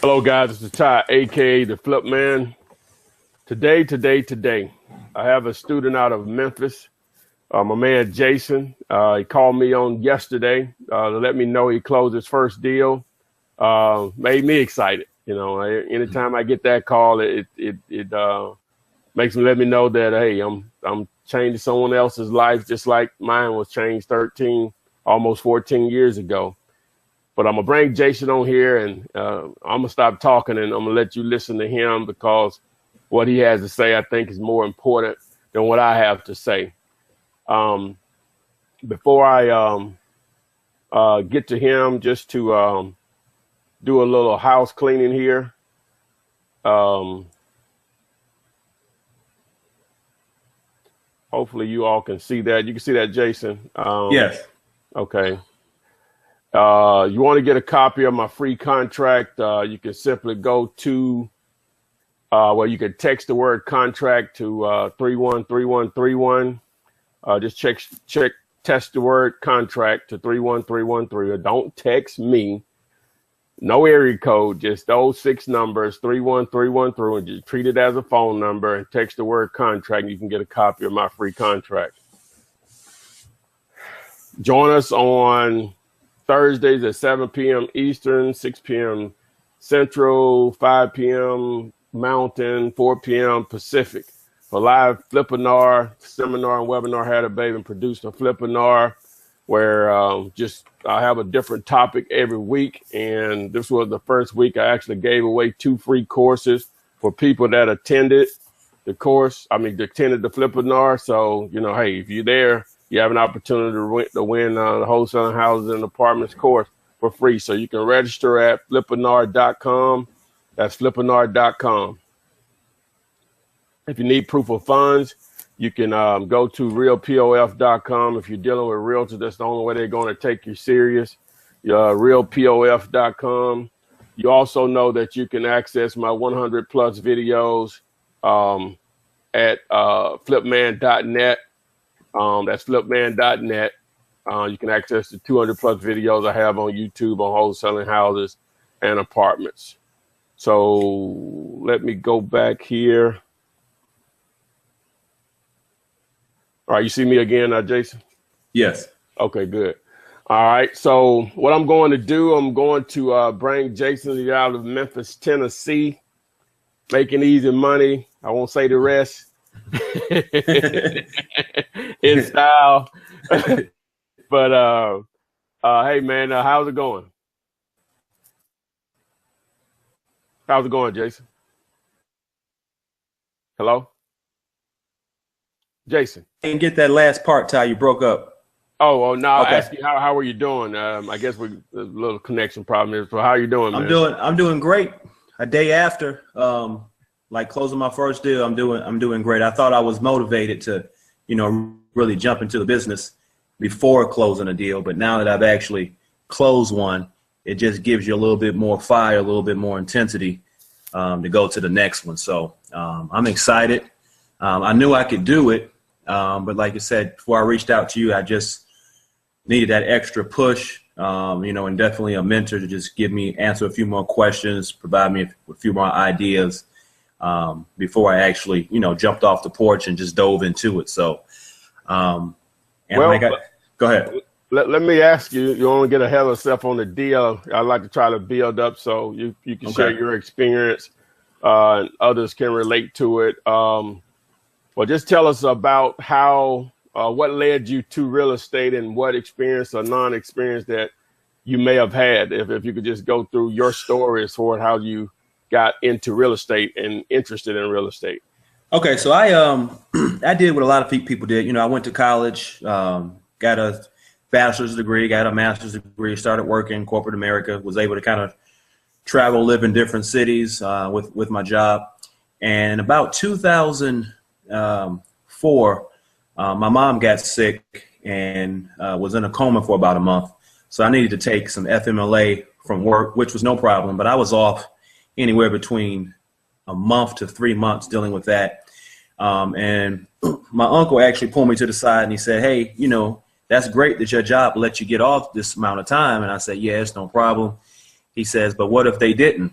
Hello, guys. This is Ty, aka the Flip Man. Today, I have a student out of Memphis. My man Jason. He called me on yesterday to let me know he closed his first deal. Made me excited. You know, anytime I get that call, it makes me let me know that hey, I'm changing someone else's life just like mine was changed 13, almost 14 years ago. But I'm going to bring Jason on here, and I'm going to stop talking, and I'm going to let you listen to him because what he has to say, I think, is more important than what I have to say. Before I get to him, just to do a little house cleaning here. Hopefully you all can see that. You can see that, Jason? Yes. Okay. You want to get a copy of my free contract, you can simply go to, you can text the word contract to 313131. Just test the word contract to 31313. Don't text me. No area code, just those 6 numbers, 31313, and just treat it as a phone number and text the word contract, and you can get a copy of my free contract. Join us on Thursdays at 7 p.m. Eastern, 6 p.m. Central, 5 p.m. Mountain, 4 p.m. Pacific. For live Flipinar, seminar and webinar, had a baby and produced a Flipinar where I have a different topic every week. And this was the first week I actually gave away 2 free courses for people that attended the course. Attended the Flipinar. So, you know, hey, if you're there, you have an opportunity to win the Wholesaling Houses and Apartments course for free. So you can register at flipinar.com. That's flipinar.com. If you need proof of funds, you can go to realpof.com. If you're dealing with realtors, that's the only way they're going to take you serious. Realpof.com. You also know that you can access my 100 plus videos at flipman.net. That's flipman.net. You can access the 200 plus videos I have on YouTube on wholesaling houses and apartments. So let me go back here. All right, you see me again, Jason? Yes. Okay, good. All right, so what I'm going to do, I'm going to bring Jason out of Memphis, Tennessee, making easy money. I won't say the rest. In style. But hey man, how's it going? How's it going, Jason? Hello? Jason. I didn't get that last part, Ty. You broke up. Oh, no, okay. I asked you how are you doing? I guess there's a little connection problem here. So how are you doing, man? I'm doing great. A day after like closing my first deal, I'm doing great. I thought I was motivated to, you know, really jump into the business before closing a deal. But now that I've actually closed one, it just gives you a little bit more fire, a little bit more intensity to go to the next one. So I'm excited. I knew I could do it. But like I said, before I reached out to you, I just needed that extra push, you know, and definitely a mentor to just answer a few more questions, provide me with a few more ideas before I actually, you know, jumped off the porch and just dove into it. So, go ahead. Let me ask you, you want to get ahead of yourself on the deal. I like to try to build up so you can share your experience and others can relate to it. Well, just tell us about how, what led you to real estate and what experience or non-experience that you may have had. If you could just go through your story as far as how you got into real estate and interested in real estate. Okay, so I did what a lot of people did. You know, I went to college, got a bachelor's degree, got a master's degree, started working in corporate America, was able to kind of travel, live in different cities with my job. And about 2004, my mom got sick and was in a coma for about a month. So I needed to take some FMLA from work, which was no problem, but I was off anywhere between a month to 3 months dealing with that. And my uncle actually pulled me to the side and he said, hey, you know, that's great that your job let you get off this amount of time. And I said, yeah, it's no problem. He says, but what if they didn't?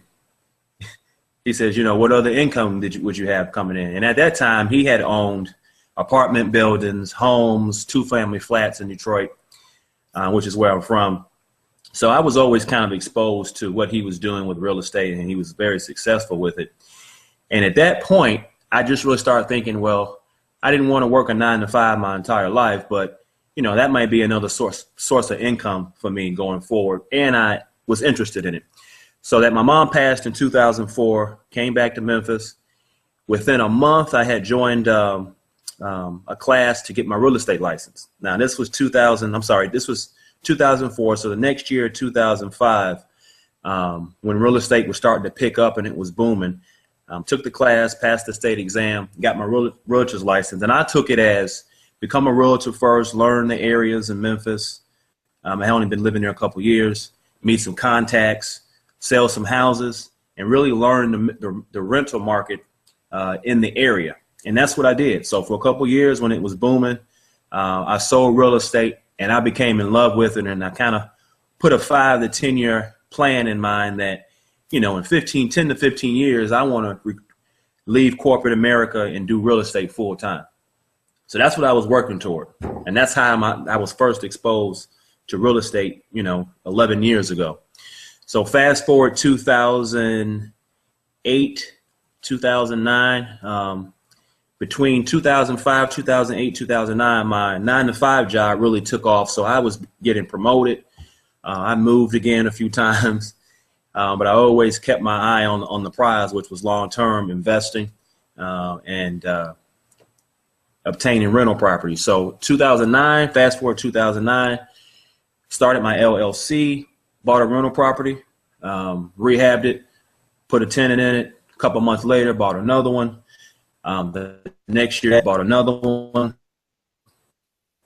he says, you know, what other income would you have coming in? And at that time, he had owned apartment buildings, homes, 2-family flats in Detroit, which is where I'm from. So I was always kind of exposed to what he was doing with real estate, and he was very successful with it. And at that point, I just really started thinking, well, I didn't want to work a 9-to-5 my entire life, but you know, that might be another source of income for me going forward. And I was interested in it. So that my mom passed in 2004, came back to Memphis. Within a month, I had joined a class to get my real estate license. Now, this was 2004. So the next year, 2005, when real estate was starting to pick up and it was booming, took the class, passed the state exam, got my realtor's license. And I took it as become a realtor first, learn the areas in Memphis. I had only been living there a couple years, meet some contacts, sell some houses, and really learn the rental market in the area. And that's what I did. So for a couple years when it was booming, I sold real estate and I became in love with it. And I kind of put a 5 to 10 year plan in mind that, you know, in 10 to 15 years, I want to leave corporate America and do real estate full time. So that's what I was working toward. And that's how I was first exposed to real estate, you know, 11 years ago. So fast forward 2008, 2009, between 2005, 2008, 2009, my 9-to-5 job really took off. So I was getting promoted. I moved again a few times, but I always kept my eye on the prize, which was long-term investing and obtaining rental property. So 2009, fast forward 2009, started my LLC. Bought a rental property, rehabbed it, put a tenant in it. A couple months later, bought another one. The next year, bought another one,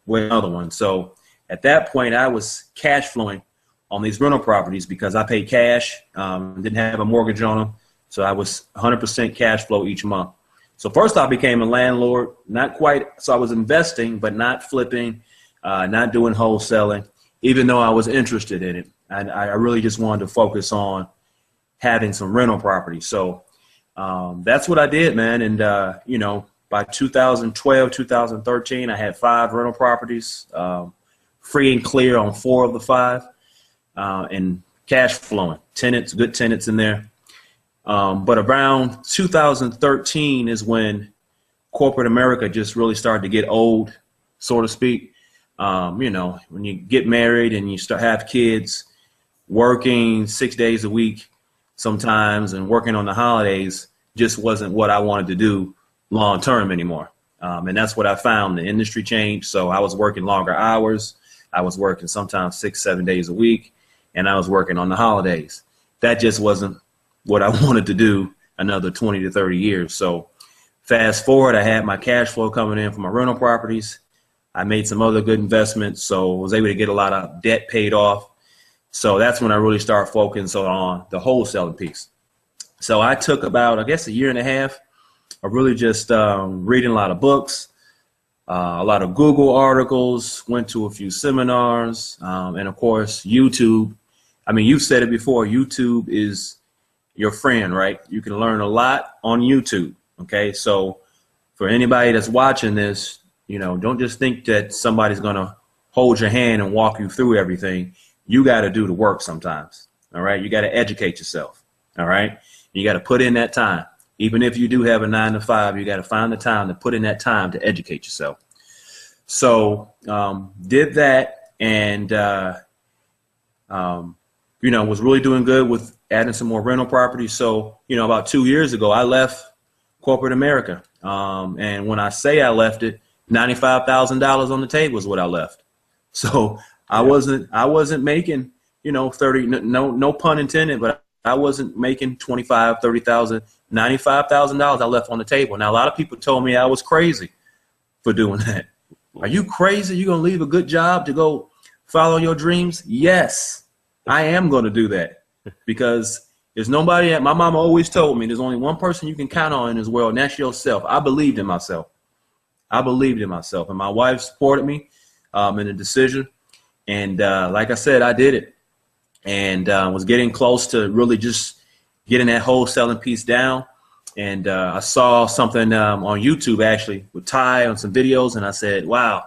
with another one. So at that point, I was cash flowing on these rental properties because I paid cash, didn't have a mortgage on them. So I was 100% cash flow each month. So first I became a landlord, not quite. So I was investing, but not flipping, not doing wholesaling, even though I was interested in it. I really just wanted to focus on having some rental property. So that's what I did, man. And, you know, by 2012, 2013, I had 5 rental properties, free and clear on 4 of the 5, and cash flowing, tenants, good tenants in there. But around 2013 is when corporate America just really started to get old, so to speak. You know, when you get married and you start have kids, working 6 days a week sometimes and working on the holidays just wasn't what I wanted to do long term anymore. And that's what I found. The industry changed. So I was working longer hours. I was working sometimes 6, 7 days a week, and I was working on the holidays. That just wasn't what I wanted to do another 20 to 30 years. So fast forward, I had my cash flow coming in from my rental properties. I made some other good investments, so I was able to get a lot of debt paid off. So that's when I really started focusing on the wholesaling piece. So I took about, I guess, a year and a half of really just reading a lot of books, a lot of Google articles, went to a few seminars, and of course, YouTube. I mean, you've said it before, YouTube is your friend, right? You can learn a lot on YouTube, okay? So for anybody that's watching this, you know, don't just think that somebody's going to hold your hand and walk you through everything. You got to do the work sometimes, all right? You got to educate yourself, all right? You got to put in that time. Even if you do have a 9-to-5, you got to find the time to put in that time to educate yourself. So did that, and you know, was really doing good with adding some more rental properties. So, you know, about 2 years ago, I left corporate America. And when I say I left it, $95,000 on the table is what I left. So I wasn't making, you know, 30, no pun intended, but I wasn't making 25, 30,000, $95,000 I left on the table. Now, a lot of people told me I was crazy for doing that. Are you crazy? You going to leave a good job to go follow your dreams? Yes, I am going to do that, because there's nobody. My mama always told me there's only one person you can count on in this world, and that's yourself. I believed in myself. And my wife supported me in the decision. And like I said, I did it, and was getting close to really just getting that wholesaling piece down. And I saw something on YouTube actually with Ty on some videos, and I said, wow,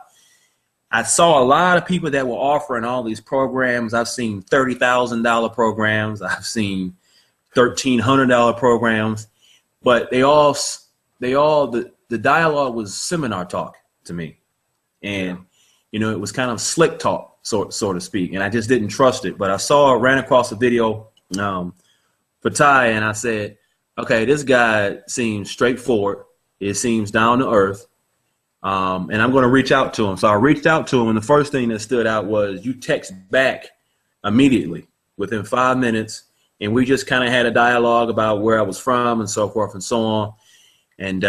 I saw a lot of people that were offering all these programs. I've seen $30,000 programs. I've seen $1,300 programs, but the dialogue was seminar talk to me. And, you know, it was kind of slick talk, so to speak. And I just didn't trust it. But ran across a video for Ty, and I said, okay, this guy seems straightforward. It seems down to earth. And I'm going to reach out to him. So I reached out to him, and the first thing that stood out was you text back immediately within 5 minutes. And we just kind of had a dialogue about where I was from and so forth and so on. And,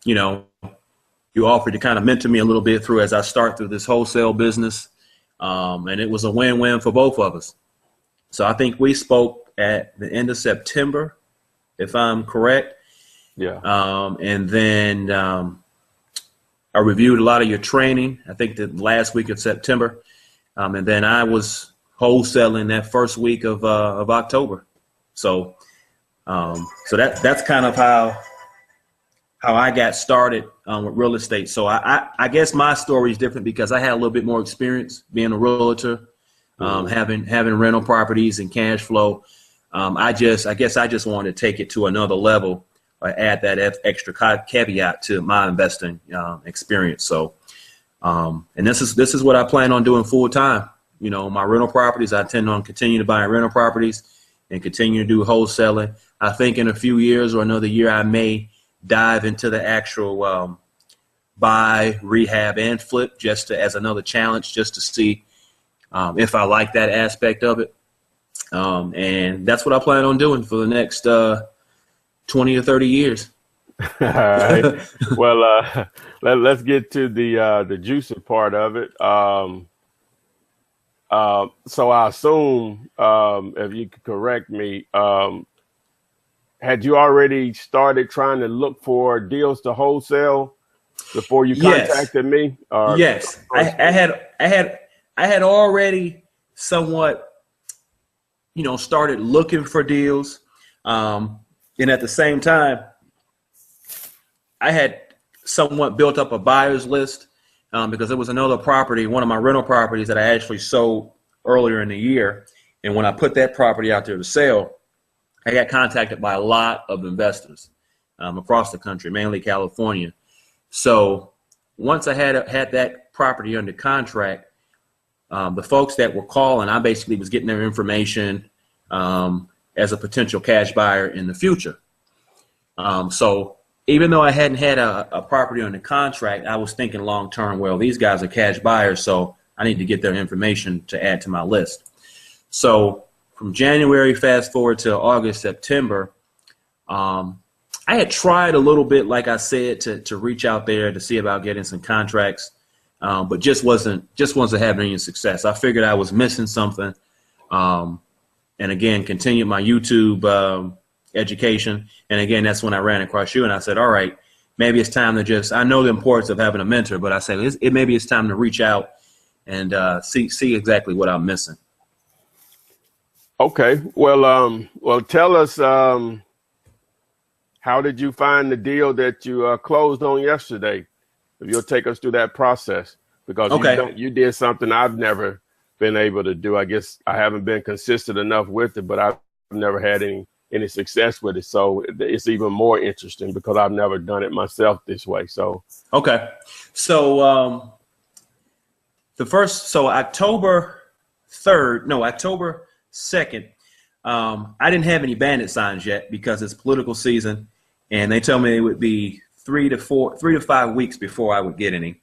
you know, you offered to kind of mentor me a little bit as I start through this wholesale business. And it was a win-win for both of us. So I think we spoke at the end of September, if I'm correct. Yeah. And then I reviewed a lot of your training, I think the last week of September. And then I was wholesaling that first week of October. So that's kind of how I got started with real estate. So I guess my story is different because I had a little bit more experience being a realtor, having rental properties and cash flow. I guess I just wanted to take it to another level, add that extra caveat to my investing experience. So, and this is what I plan on doing full time. You know, my rental properties, I intend on continue to buy rental properties and continue to do wholesaling. I think in a few years or another year, I may dive into the actual buy, rehab, and flip as another challenge, just to see if I like that aspect of it. And that's what I plan on doing for the next 20 or 30 years. All right. Well, let's get to the juicy part of it. So I assume, if you could correct me, had you already started trying to look for deals to wholesale before you contacted me? Yes, I had already somewhat, you know, started looking for deals, and at the same time, I had somewhat built up a buyer's list. Because there was another property, one of my rental properties that I actually sold earlier in the year. And when I put that property out there to sell, I got contacted by a lot of investors across the country, mainly California. So once I had that property under contract, the folks that were calling, I basically was getting their information as a potential cash buyer in the future. So even though I hadn't had a property under contract, I was thinking long term, well, these guys are cash buyers, so I need to get their information to add to my list. So from January, fast forward to August, September, I had tried a little bit, like I said, to reach out there to see about getting some contracts, but just wasn't having any success. I figured I was missing something, and again, continued my YouTube education. And again, that's when I ran across you, and I said, all right, maybe it's time to I know the importance of having a mentor, but I said, maybe it's time to reach out and see exactly what I'm missing. Okay. Well, tell us, how did you find the deal that you closed on yesterday? If you'll take us through that process, because you did something I've never been able to do. I guess I haven't been consistent enough with it, but I've never had any success with it. So it's even more interesting because I've never done it myself this way. So, okay. So, October 2nd, I didn't have any bandit signs yet because it's political season, and they told me it would be 3 to 5 weeks before I would get any.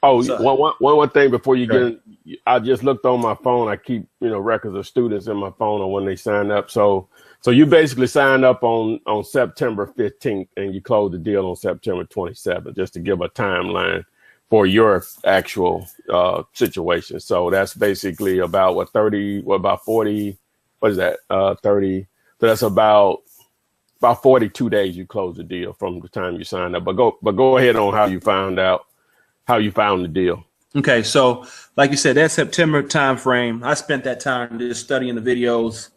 Oh, so, one thing before you get in, I just looked on my phone. I keep, records of students in my phone on when they sign up. So you basically signed up on September 15th and you closed the deal on September 27th, just to give a timeline for your actual situation. So that's basically about 40, what is that? 30. So that's about 42 days you closed the deal from the time you signed up. But go ahead on how you found the deal. Okay, so like you said, that September time frame, I spent that time just studying the videos,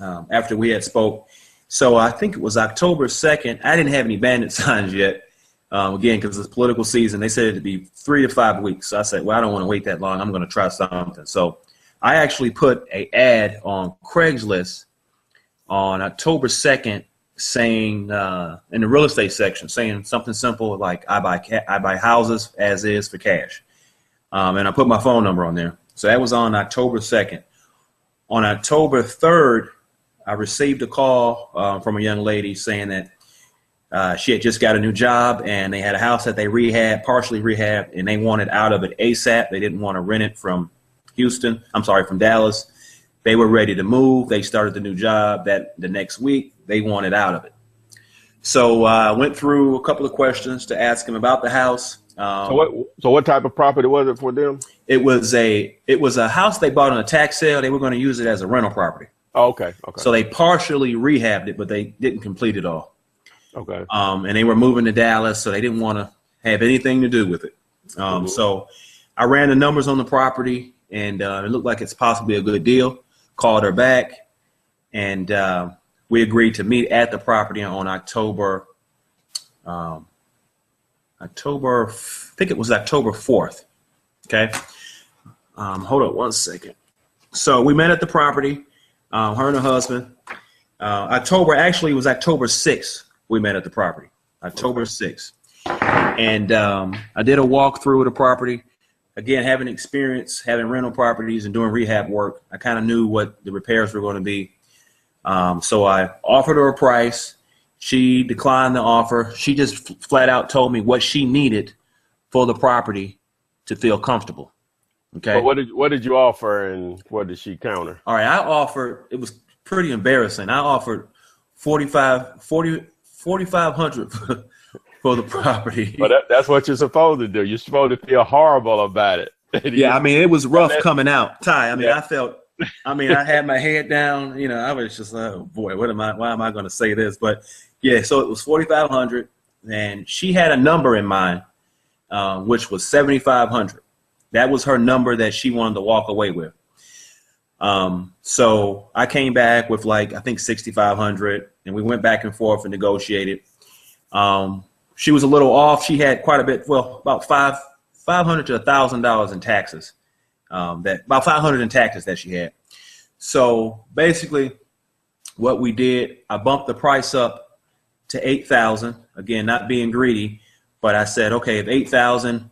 after we had spoke. So I think it was October 2nd. I didn't have any bandit signs yet. Again, because it's political season, they said it'd be 3 to 5 weeks. So I said, well, I don't want to wait that long. I'm going to try something. So I actually put an ad on Craigslist on October 2nd saying, in the real estate section, saying something simple like, I buy houses as is for cash. And I put my phone number on there. So that was on October 2nd. On October 3rd, I received a call from a young lady saying that she had just got a new job and they had a house that they partially rehabbed, and they wanted out of it ASAP. They didn't want to rent it from from Dallas. They were ready to move. They started the new job the next week. They wanted out of it. So I went through a couple of questions to ask them about the house. So what type of property was it for them? It was a house they bought on a tax sale. They were going to use it as a rental property. Oh, okay. So they partially rehabbed it, but they didn't complete it all. Okay. And they were moving to Dallas, so they didn't want to have anything to do with it. So I ran the numbers on the property, and it looked like it's possibly a good deal. Called her back, and we agreed to meet at the property on October, I think it was October 4th. Okay. Hold on one second. So we met at the property, her and her husband. Actually, it was October 6th. We met at the property, October 6th. And I did a walkthrough of the property. Again, having experience, having rental properties and doing rehab work, I kind of knew what the repairs were going to be. So I offered her a price. She declined the offer. She just flat out told me what she needed for the property to feel comfortable. Okay. But what did you offer, and what did she counter? All right. I offered, it was pretty embarrassing. I offered $4,500 for the property. But that's what you're supposed to do. You're supposed to feel horrible about it. Yeah, I mean, it was rough coming out. Ty, I mean, yeah. I had my head down. You know, I was just like, oh boy, why am I going to say this? But yeah, so it was $4,500, and she had a number in mind, which was $7,500. That was her number that she wanted to walk away with. So I came back with I think $6,500, and we went back and forth and negotiated. She was a little off. She had quite a bit, about $500 to $1,000 in taxes. About $500 in taxes that she had. So basically, what we did, I bumped the price up to $8,000. Again, not being greedy, but I said, okay, if $8,000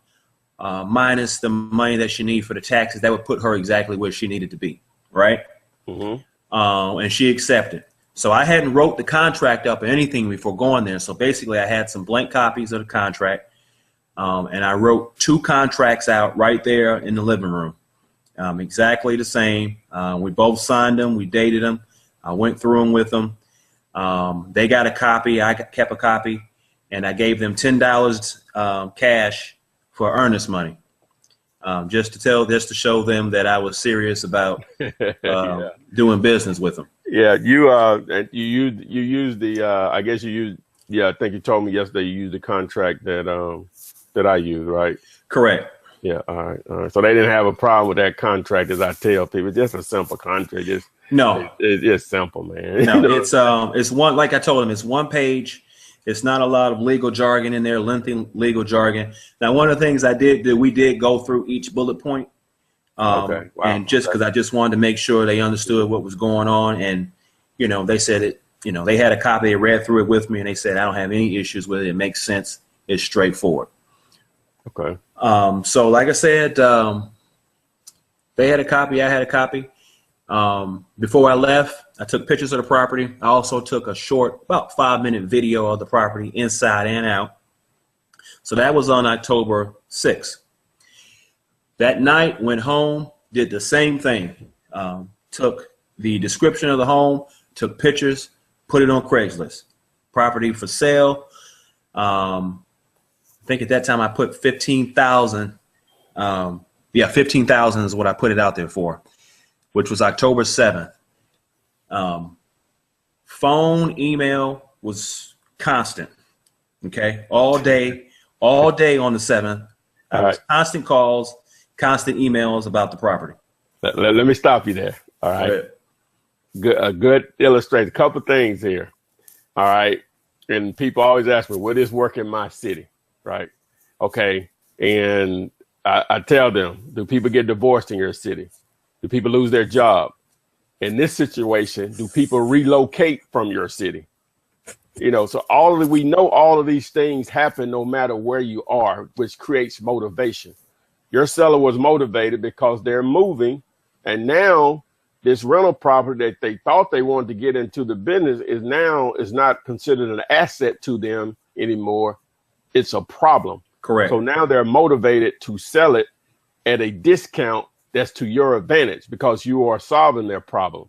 minus the money that she needs for the taxes, that would put her exactly where she needed to be, right? Mm-hmm. And she accepted. So I hadn't wrote the contract up or anything before going there. So basically, I had some blank copies of the contract, and I wrote 2 contracts out right there in the living room, exactly the same. We both signed them. We dated them. I went through them with them. They got a copy. I kept a copy, and I gave them $10 cash for earnest money, just to show them that I was serious about yeah. doing business with them. Yeah, you used the I guess you used, yeah, I think you told me yesterday you used the contract that I used, right? Correct. Yeah, all right. So they didn't have a problem with that contract, as I tell people. It's just a simple contract. It's simple, man. No, it's one, like I told him, it's one page. It's not a lot of legal jargon in there, lengthy legal jargon. Now, one of the things we did go through each bullet point. Okay. Wow. And just because I just wanted to make sure they understood what was going on. And, they said it, they had a copy, they read through it with me, and they said, I don't have any issues with it. It makes sense. It's straightforward. Okay. So like I said, they had a copy, I had a copy. Before I left, I took pictures of the property. I also took a short, about 5-minute video of the property inside and out. So that was on October 6th. That night, went home, did the same thing. Took the description of the home, took pictures, put it on Craigslist. Property for sale. I think at that time I put 15,000. 15,000 is what I put it out there for, which was October 7th. Phone, email was constant. Okay. All day on the 7th. I was constant calls, constant emails about the property. Let me stop you there. All right. a good illustrator. A couple things here. All right. And people always ask me, will this work in my city? Right. Okay. And I tell them, do people get divorced in your city? Do people lose their job? In this situation, do people relocate from your city? You know, so we know all of these things happen no matter where you are, which creates motivation. Your seller was motivated because they're moving, and now this rental property that they thought they wanted to get into the business is not considered an asset to them anymore. It's a problem. Correct. So now they're motivated to sell it at a discount that's to your advantage because you are solving their problem.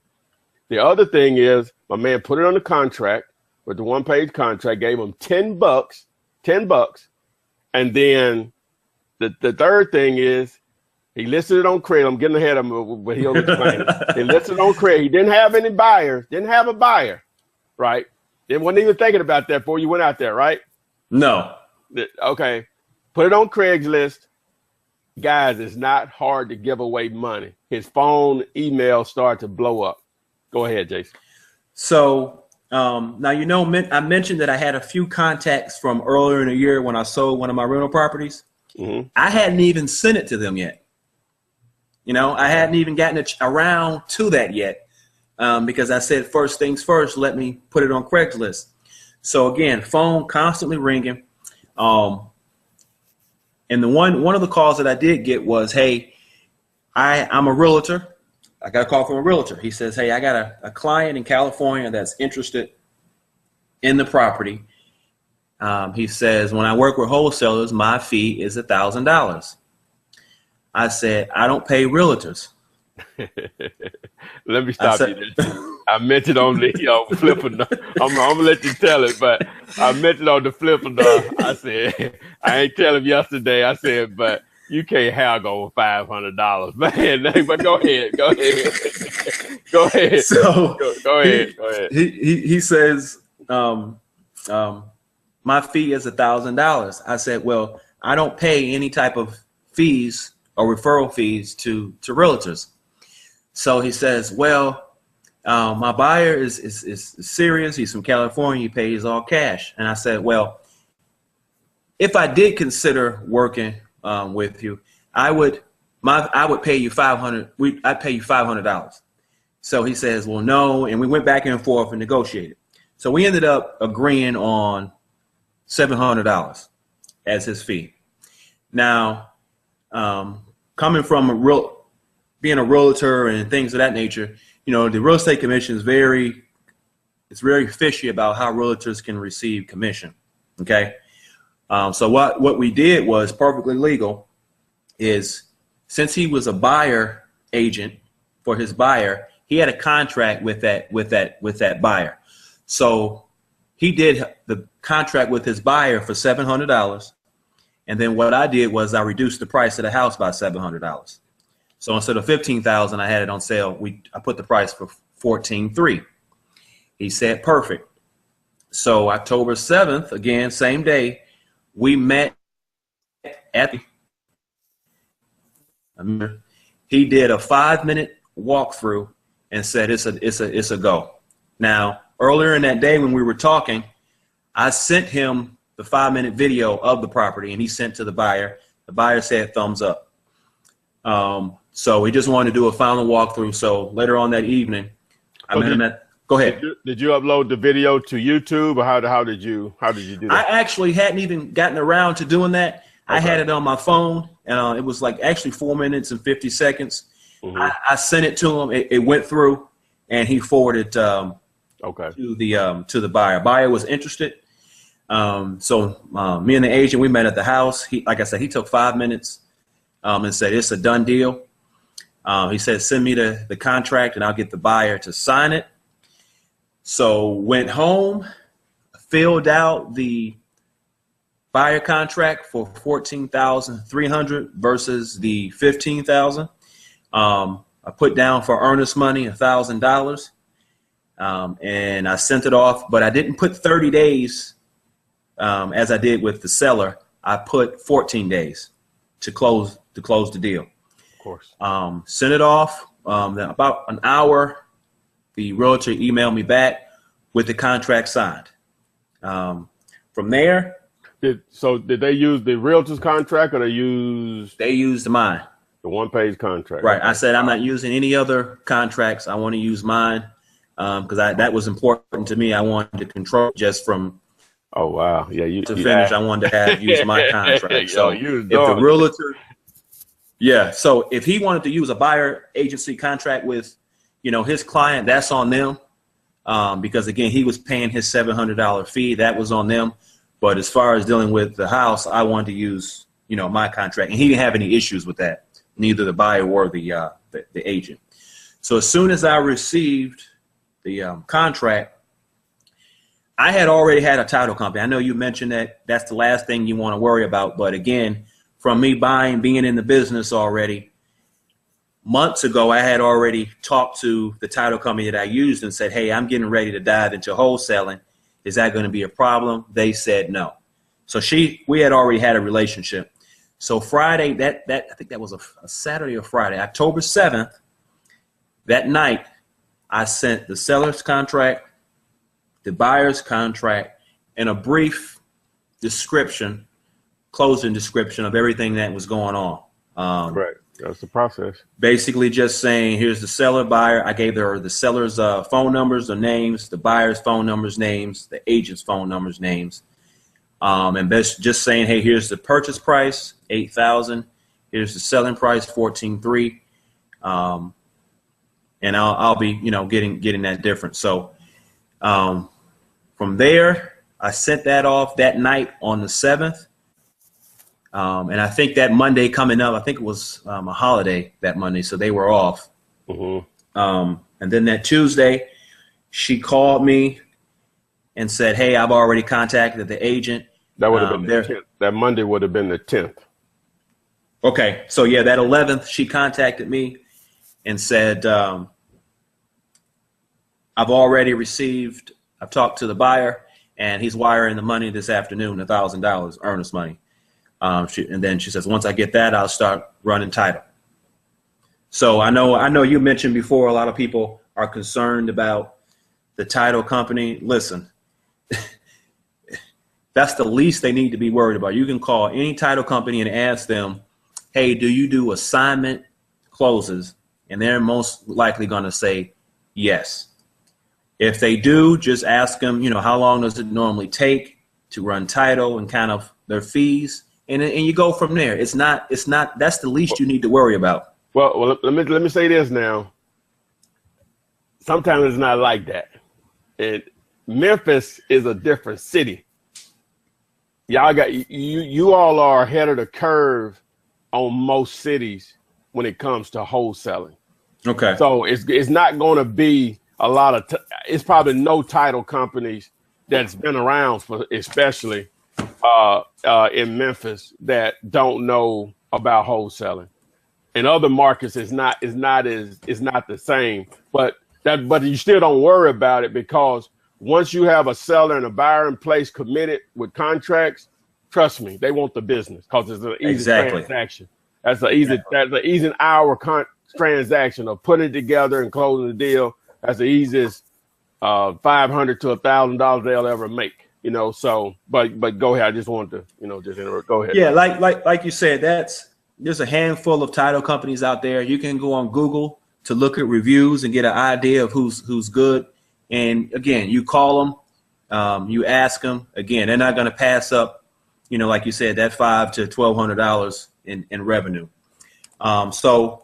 The other thing is, my man put it on the contract with the one-page contract, gave him $10, and then the third thing is he listed it on credit. I'm getting ahead of him, but he'll explain it. He listed it on credit. He didn't have any buyers. Didn't have a buyer, right? Then wasn't even thinking about that before you went out there, right? No. Okay. Put it on Craigslist. Guys, it's not hard to give away money. His phone, email started to blow up. Go ahead, Jason. So now, you know, I mentioned that I had a few contacts from earlier in the year when I sold one of my rental properties. Mm-hmm. I hadn't even sent it to them yet. You know, I hadn't even gotten around to that yet because I said, first things first, let me put it on Craigslist. So again, phone constantly ringing. And one of the calls that I did get was, hey, I'm a realtor. I got a call from a realtor. He says, hey, I got a client in California that's interested in the property. He says, when I work with wholesalers, my fee is $1,000. I said, I don't pay realtors. Let me stop you there. I mentioned on the flipper. I'm gonna let you tell it, but I mentioned on the flipper. I said, I ain't tell him yesterday. I said, but you can't haggle over $500, man. But go ahead. Go ahead. So go ahead. He says, my fee is $1,000. I said, well, I don't pay any type of fees or referral fees to realtors. So he says, well, my buyer is serious. He's from California. He pays all cash. And I said, well, if I did consider working with you, I would pay you $500. I'd pay you $500. So he says, well, no. And we went back and forth and negotiated. So we ended up agreeing on $700 as his fee. Now, coming from being a realtor and things of that nature, you know, the real estate commission is very fishy about how realtors can receive commission. Okay. So what we did was perfectly legal. Is since he was a buyer agent for his buyer, he had a contract with that buyer. So he did the contract with his buyer for $700. And then what I did was I reduced the price of the house by $700. So instead of $15,000, I had it on sale. I put the price for $14,300. He said, perfect. So October 7th, again, same day, we met at he did a 5-minute walkthrough and said it's a go. Now, earlier in that day when we were talking, I sent him the 5-minute video of the property and he sent to the buyer. The buyer said thumbs up. So we just wanted to do a final walkthrough. So later on that evening, I met him at. Go ahead. Did you upload the video to YouTube, or how did you do that? I actually hadn't even gotten around to doing that. Okay. I had it on my phone, and it was like actually 4 minutes and 50 seconds. Mm-hmm. I sent it to him. It went through, and he forwarded to the buyer. Buyer was interested. So me and the agent, we met at the house. Like I said, he took 5 minutes and said it's a done deal. He said, send me the contract and I'll get the buyer to sign it. So went home, filled out the buyer contract for $14,300 versus the $15,000. I put down for earnest money $1,000, and I sent it off. But I didn't put 30 days as I did with the seller. I put 14 days to close the deal. Of course. Sent it off. Then about an hour, the realtor emailed me back with the contract signed. From there, Did they use the realtor's contract, or they used mine. the one-page contract? Right. I said I'm not using any other contracts. I want to use mine because that was important to me. I wanted to control just from. Oh wow! Yeah, finish. I wanted to use my contract. So if the realtor, so if he wanted to use a buyer agency contract with, his client, that's on them. Because again, he was paying his $700 fee. That was on them. But as far as dealing with the house, I wanted to use, my contract, and he didn't have any issues with that. Neither the buyer or the agent. So as soon as I received the contract, I had already had a title company. I know you mentioned that that's the last thing you want to worry about. But again, from me being in the business already, months ago, I had already talked to the title company that I used and said, hey, I'm getting ready to dive into wholesaling. Is that going to be a problem? They said no. So we had already had a relationship. So Friday, I think that was a Saturday or Friday, October 7th, that night, I sent the seller's contract, the buyer's contract, and a brief closing description of everything that was going on. Right. That's the process. Basically just saying, here's the seller, buyer. I gave her the seller's phone numbers, their names, the buyer's phone numbers, names, the agent's phone numbers, names. And just saying, hey, here's the purchase price, $8,000. Here's the selling price, $14,300. And I'll be, getting that difference. So from there, I sent that off that night on the 7th. And I think that Monday coming up, I think it was a holiday that Monday, so they were off. Mm-hmm. And then that Tuesday, she called me and said, hey, I've already contacted the agent. That would have been the 10th. That Monday would have been the 10th. Okay. So yeah, that 11th, she contacted me and said, I've talked to the buyer and he's wiring the money this afternoon, $1,000 earnest money. And then she says, once I get that, I'll start running title. So I know you mentioned before, a lot of people are concerned about the title company. Listen, that's the least they need to be worried about. You can call any title company and ask them, hey, do you do assignment closes? And they're most likely going to say yes. If they do, just ask them, how long does it normally take to run title and kind of their fees. And you go from there. It's not, that's the least you need to worry about. Well, let me say this now. Sometimes it's not like that. And Memphis is a different city. Y'all got, you all are ahead of the curve on most cities when it comes to wholesaling. Okay. So it's not going to be a lot of, it's probably no title companies that's been around for, especially in Memphis, that don't know about wholesaling. In other markets, it's not the same, but you still don't worry about it, because once you have a seller and a buyer in place committed with contracts, trust me, they want the business because it's an easy transaction. That's an easy hour transaction of putting it together and closing the deal. That's the easiest $500 to $1,000 they'll ever make. So but go ahead. I just wanted to just interrupt. Go ahead. Yeah, like you said, there's a handful of title companies out there. You can go on Google to look at reviews and get an idea of who's good. And again, you call them, you ask them. Again, they're not going to pass up, like you said, that $500 to $1,200 in revenue. So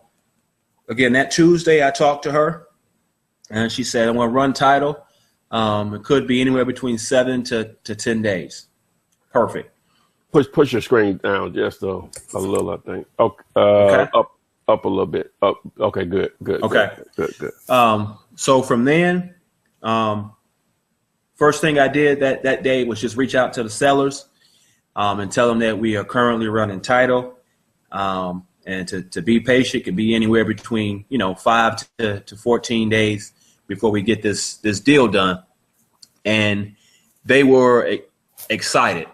again, that Tuesday I talked to her, and she said, I'm going to run title. It could be anywhere between 7 to 10 days. Perfect. Push your screen down just a little, I think. Okay. Up a little bit. Up. Okay. Good. Okay. Good. So from then, first thing I did that day was just reach out to the sellers, and tell them that we are currently running title, and to be patient. Could be anywhere between 5 to 14 days before we get this deal done. And they were excited,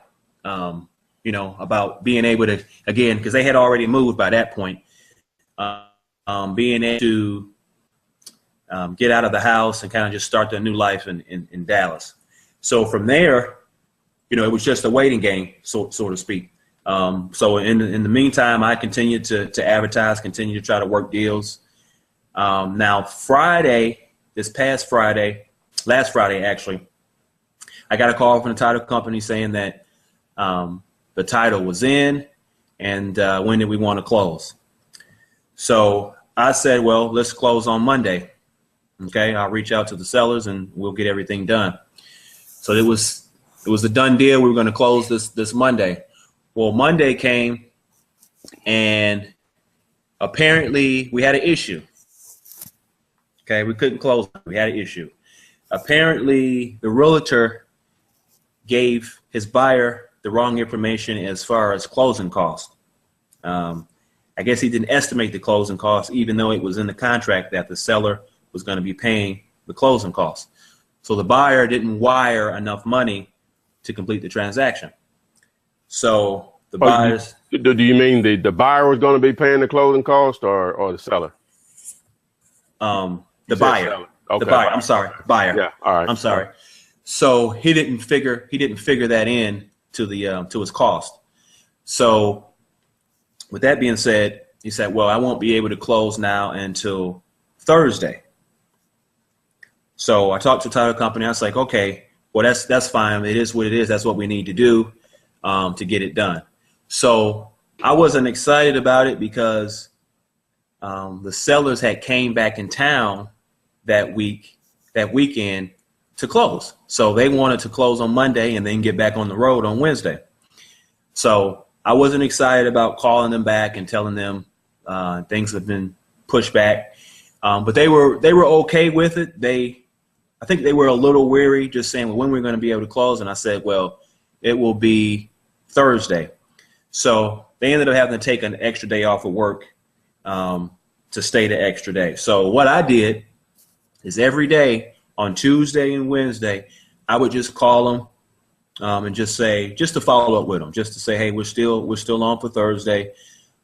about being able to, again, because they had already moved by that point, being able to get out of the house and kind of just start their new life in Dallas. So from there, you know, it was just a waiting game, so to speak. So in the meantime, I continued to advertise, continue to try to work deals. Now last Friday actually, I got a call from the title company saying that the title was in, and when did we want to close? So I said, well, let's close on Monday. Okay, I'll reach out to the sellers and we'll get everything done. So it was a done deal. We were going to close this Monday. Well, Monday came, and apparently we had an issue. Okay, we couldn't close. We had an issue. Apparently, the realtor gave his buyer the wrong information as far as closing costs. I guess he didn't estimate the closing costs, even though it was in the contract that the seller was going to be paying the closing costs. So the buyer didn't wire enough money to complete the transaction. So the buyers. Do you mean the buyer was going to be paying the closing cost, or the seller? The buyer. Seller. Okay. The buyer. I'm sorry, buyer. Yeah. All right. I'm sorry. So he didn't figure that in to his cost. So with that being said, he said, well, I won't be able to close now until Thursday. So I talked to the title company. I was like, okay, well, that's fine. It is what it is. That's what we need to do to get it done. So I wasn't excited about it because the sellers had came back in town that weekend to close. So they wanted to close on Monday and then get back on the road on Wednesday. So I wasn't excited about calling them back and telling them things have been pushed back. But they were okay with it. I think they were a little weary, just saying, well, when we're going to be able to close. And I said, well, it will be Thursday. So they ended up having to take an extra day off of work to stay the extra day. So what I did is every day on Tuesday and Wednesday, I would just call them and just to follow up with them, just to say, hey, we're still on for Thursday.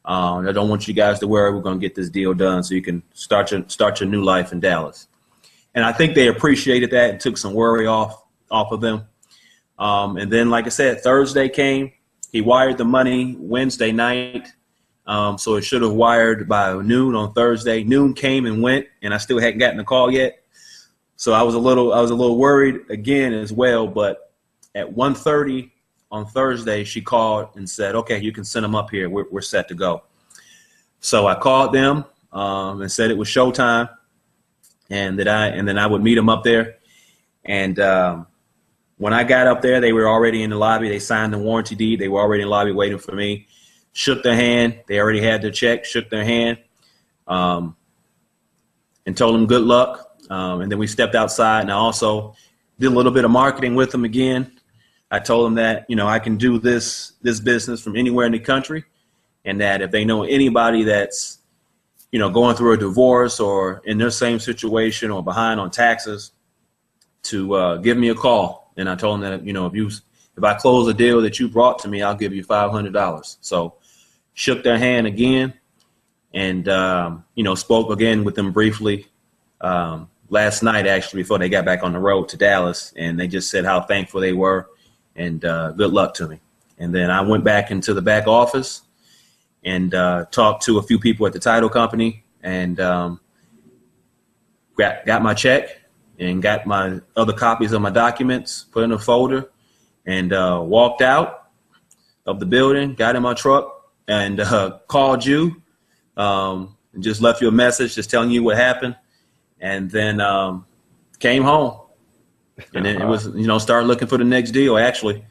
I don't want you guys to worry. We're going to get this deal done so you can start your new life in Dallas. And I think they appreciated that and took some worry off of them. And then, like I said, Thursday came. He wired the money Wednesday night. So it should have wired by noon on Thursday. Noon came and went, and I still hadn't gotten a call yet. So I was a little worried again as well. But at 1:30 on Thursday, she called and said, okay, you can send them up here. We're set to go. So I called them and said it was showtime, and then I would meet them up there. And when I got up there, they were already in the lobby. They signed the warranty deed. They were already in the lobby waiting for me. Shook their hand. They already had their check. Shook their hand and told them good luck. And then we stepped outside, and I also did a little bit of marketing with them again. I told them that, I can do this business from anywhere in the country, and that if they know anybody that's, going through a divorce or in their same situation or behind on taxes, to give me a call. And I told them that, if I close a deal that you brought to me, I'll give you $500. So shook their hand again and, spoke again with them briefly last night, actually, before they got back on the road to Dallas. And they just said how thankful they were and good luck to me. And then I went back into the back office and talked to a few people at the title company and got my check and got my other copies of my documents, put in a folder, and walked out of the building, got in my truck, and called you and just left you a message just telling you what happened, and then came home. And then it was, started looking for the next deal, actually.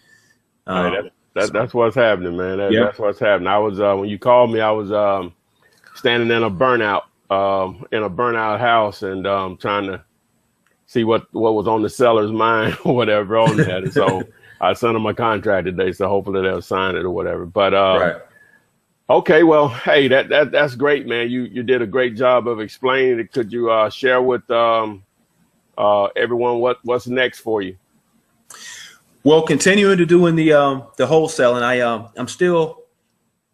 That's what's happening, man. That's what's happening. I was, when you called me, I was standing in a burnout house and trying to see what was on the seller's mind or whatever on that. And so I sent them a contract today, so hopefully they'll sign it or whatever. But right. Okay, well, hey, that's great, man. You did a great job of explaining it. Could you share with everyone what's next for you? Well, continuing to doing the wholesaling, I'm still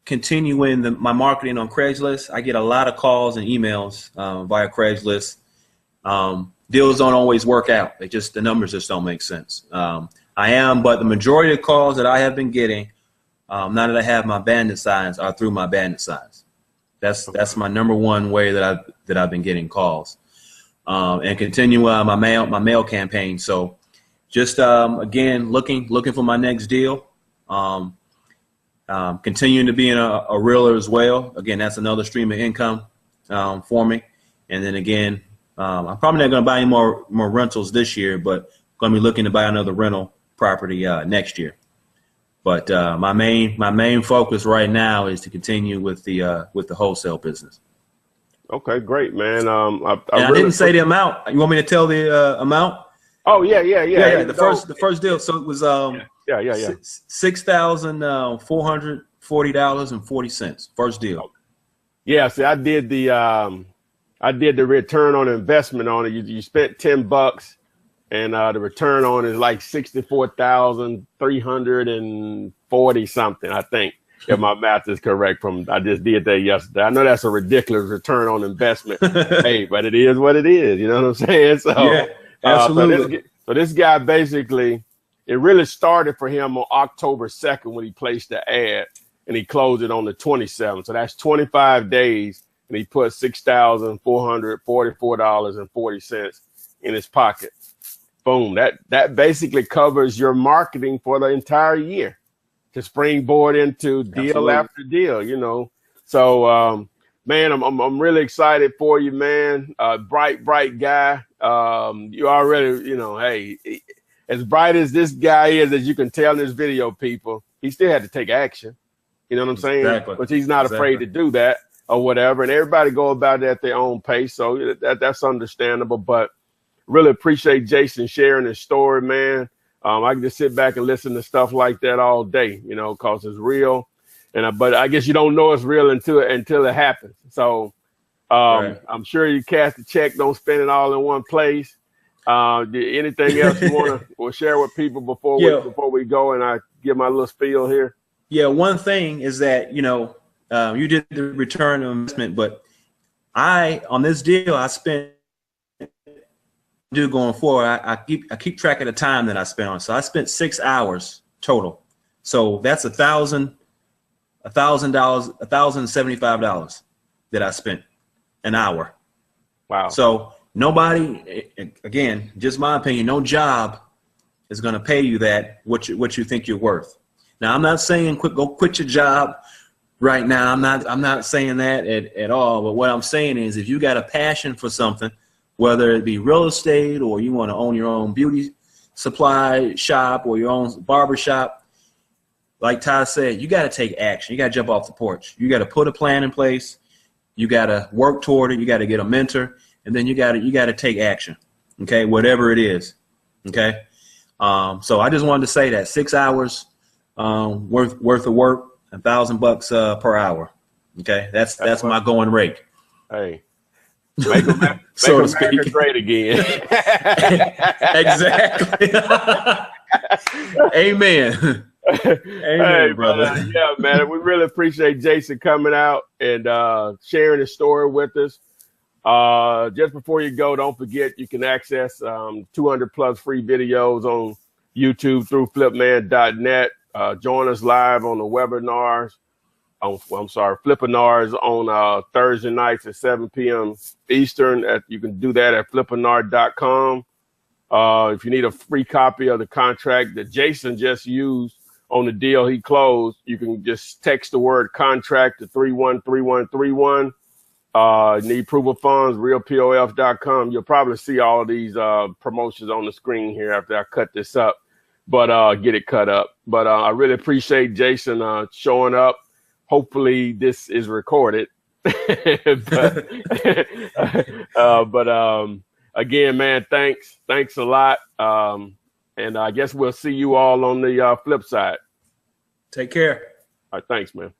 continuing my marketing on Craigslist. I get a lot of calls and emails via Craigslist Deals don't always work out. The numbers just don't make sense. But the majority of calls that I have been getting, now that I have my bandit signs, are through my bandit signs. That's my number one way that I've been getting calls, and continue my mail campaign. So just again, looking for my next deal. Continuing to be a realtor as well. Again, that's another stream of income for me. And then again, I'm probably not going to buy any more rentals this year, but going to be looking to buy another rental property next year. But my main focus right now is to continue with the wholesale business. Okay, great, man. I didn't say the amount. You want me to tell the amount? Oh yeah. The first deal. So it was $6,440.40. First deal. Yeah. See, I did the return on investment on it. You spent $10, and the return on it is like 64,340 something, I think, if my math is correct. I just did that yesterday. I know that's a ridiculous return on investment, hey, but it is what it is. You know what I'm saying? So yeah, absolutely. So this guy basically, it really started for him on October 2nd when he placed the ad, and he closed it on the 27th. So that's 25 days, and he put $6,444.40 in his pocket. Boom. That basically covers your marketing for the entire year to springboard into deal after deal, you know. So, man, I'm really excited for you, man. Bright guy. You already, you know, hey, as bright as this guy is, as you can tell in this video, people, he still had to take action. You know what I'm saying? Exactly. But he's not afraid to do that or whatever. And everybody go about it at their own pace. So that's understandable. But really appreciate Jason sharing his story, man. I can just sit back and listen to stuff like that all day, you know, because it's real. But I guess you don't know it's real until it happens. So right. I'm sure you cash the check, don't spend it all in one place. Anything else you want to share with people before we go and I give my little spiel here? Yeah, one thing is that, you know, you did the return on investment, but on this deal, I spent going forward, I keep track of the time that I spent on. So I spent 6 hours total. So that's $1,075 that I spent an hour. Wow. So nobody, again, just my opinion, no job is going to pay you what you think you're worth. Now, I'm not saying go quit your job right now. I'm not saying that at all. But what I'm saying is, if you got a passion for something, whether it be real estate or you want to own your own beauty supply shop or your own barber shop, like Ty said, you got to take action. You got to jump off the porch. You got to put a plan in place. You got to work toward it. You got to get a mentor, and then you got to take action. Okay, whatever it is. Okay, so I just wanted to say that 6 hours worth of work, $1,000 per hour. Okay, that's my going rate. Hey. Make America great again. Exactly. Amen. Amen, brother. Yeah, man. We really appreciate Jason coming out and sharing his story with us. Just before you go, don't forget you can access 200 plus free videos on YouTube through flipman.net. Join us live on the webinars. Flipinars on Thursday nights at 7 p.m. Eastern. You can do that at flipinar.com. If you need a free copy of the contract that Jason just used on the deal he closed, you can just text the word contract to 313131. Need proof of funds, realpof.com. You'll probably see all of these promotions on the screen here after I cut this up, but get it cut up. But I really appreciate Jason showing up. Hopefully this is recorded. but again, man, thanks a lot. And I guess we'll see you all on the flip side. Take care. All right, thanks, man.